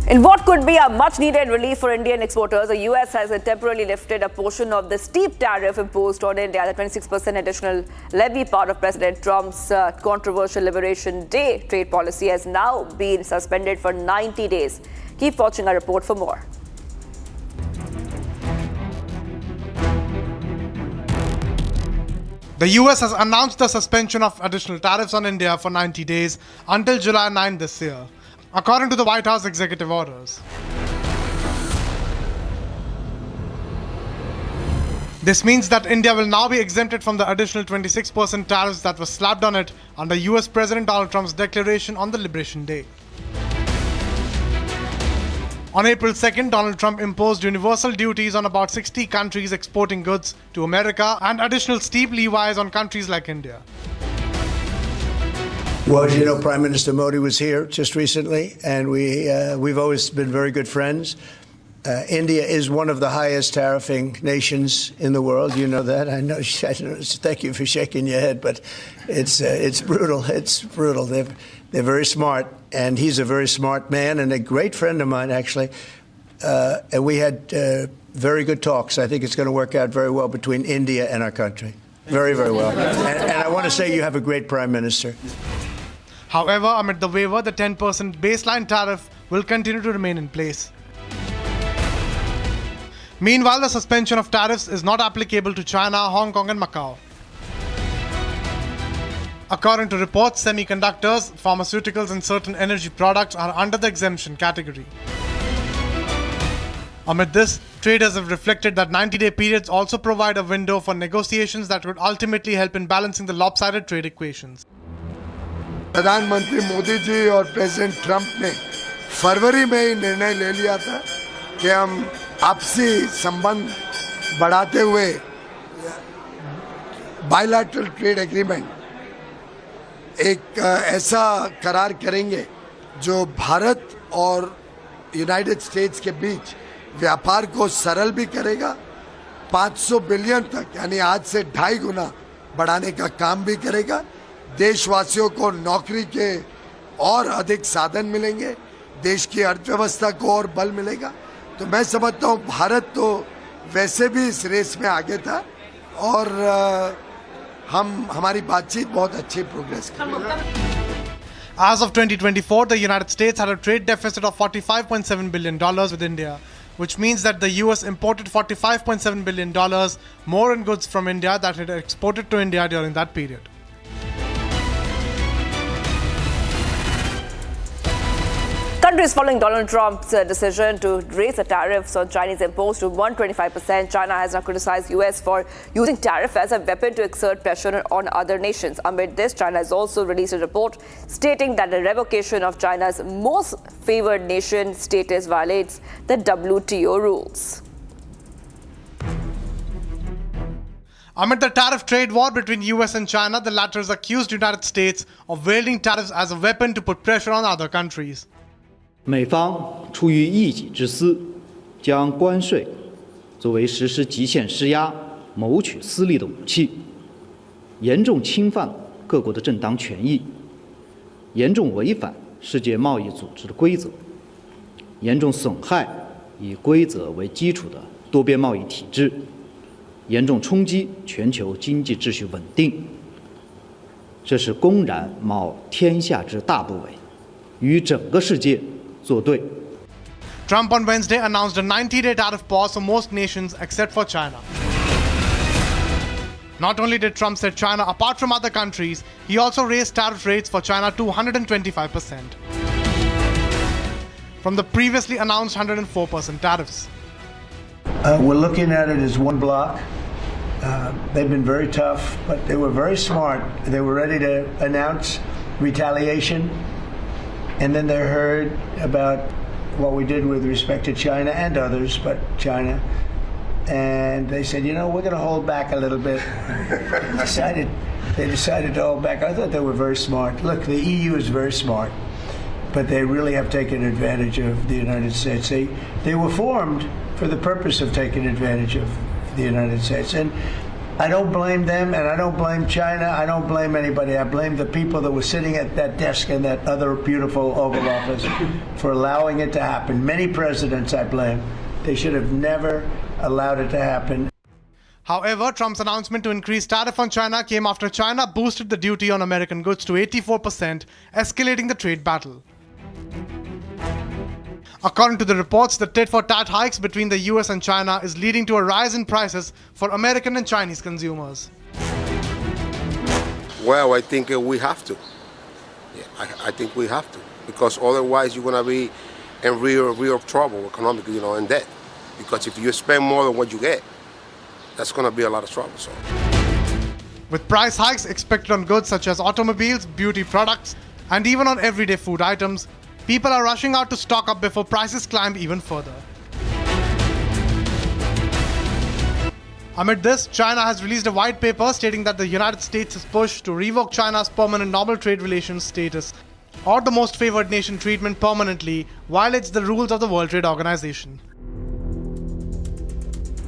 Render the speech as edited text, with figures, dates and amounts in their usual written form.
In what could be a much-needed relief for Indian exporters, the US has temporarily lifted a portion of the steep tariff imposed on India. The 26% additional levy, part of President Trump's controversial Liberation Day trade policy, has now been suspended for 90 days. Keep watching our report for more. The US has announced the suspension of additional tariffs on India for 90 days until July 9 this year, according to the White House executive orders. This means that India will now be exempted from the additional 26% tariffs that were slapped on it under US President Donald Trump's declaration on the Liberation Day. On April 2nd, Donald Trump imposed universal duties on about 60 countries exporting goods to America and additional steep levies on countries like India. Well, as you know, Prime Minister Modi was here just recently, and we've always been very good friends. India is one of the highest tariffing nations in the world. You know that. I know. Thank you for shaking your head, but it's brutal. It's brutal. They're very smart, and he's a very smart man and a great friend of mine, actually. And we had very good talks. I think it's going to work out very well between India and our country. Very, very well. And I want to say you have a great Prime Minister. However, amid the waiver, the 10% baseline tariff will continue to remain in place. Meanwhile, the suspension of tariffs is not applicable to China, Hong Kong and Macau. According to reports, semiconductors, pharmaceuticals and certain energy products are under the exemption category. Amid this, traders have reflected that 90-day periods also provide a window for negotiations that would ultimately help in balancing the lopsided trade equations. प्रधानमंत्री मोदी जी और president Trump ने फरवरी में ही निर्णय ले लिया था कि हम आपसी संबंध बढ़ाते हुए बायलैटरल ट्रेड एग्रीमेंट एक ऐसा करार करेंगे जो भारत और यूनाइटेड स्टेट्स के बीच व्यापार को सरल भी करेगा, 500 बिलियन तक यानी आज से 2.5 गुना बढ़ाने का काम भी करेगा, देशवासियों को नौकरी के और अधिक साधन मिलेंगे, देश की अर्थव्यवस्था को और बल मिलेगा। तो मैं समझता हूँ भारत तो वैसे भी इस रेस में आगे था और हमारी बातचीत बहुत अच्छी प्रोग्रेस कर रही है। As of 2024, the United States had a trade deficit of $45.7 billion with India, which means that the US imported $45.7 billion more in goods from India that it exported to India during that period. Countries following Donald Trump's decision to raise the tariffs on Chinese imports to 125%, China has now criticized US for using tariff as a weapon to exert pressure on other nations. Amid this, China has also released a report stating that the revocation of China's most favored nation status violates the WTO rules. Amid the tariff trade war between US and China, the latter has accused the United States of wielding tariffs as a weapon to put pressure on other countries. 美方出于一己之私，将关税作为实施极限施压、谋取私利的武器，严重侵犯各国的正当权益，严重违反世界贸易组织的规则，严重损害以规则为基础的多边贸易体制，严重冲击全球经济秩序稳定。这是公然冒天下之大不韪，与整个世界作对。 Trump on Wednesday announced a 90-day tariff pause for most nations except for China. Not only did Trump set China apart from other countries, he also raised tariff rates for China to 125%, from the previously announced 104% tariffs. We're looking at it as one block. They've been very tough, but they were very smart. They were ready to announce retaliation, and then they heard about what we did with respect to China and others, but China. And they said, you know, we're going to hold back a little bit. They decided to hold back. I thought they were very smart. Look, the EU is very smart, but they really have taken advantage of the United States. They were formed for the purpose of taking advantage of the United States. And I don't blame them, and I don't blame China. I don't blame anybody. I blame the people that were sitting at that desk in that other beautiful Oval Office for allowing it to happen. Many presidents I blame. They should have never allowed it to happen. However, Trump's announcement to increase tariff on China came after China boosted the duty on American goods to 84%, escalating the trade battle. According to the reports, the tit-for-tat hikes between the US and China is leading to a rise in prices for American and Chinese consumers. Well, I think we have to. Yeah, I think we have to, because otherwise you're going to be in real trouble economically, in debt. Because if you spend more than what you get, that's going to be a lot of trouble. So, with price hikes expected on goods such as automobiles, beauty products, and even on everyday food items, people are rushing out to stock up before prices climb even further. Amid this, China has released a white paper stating that the United States' push to revoke China's permanent normal trade relations status or the most favored nation treatment permanently violates the rules of the World Trade Organization.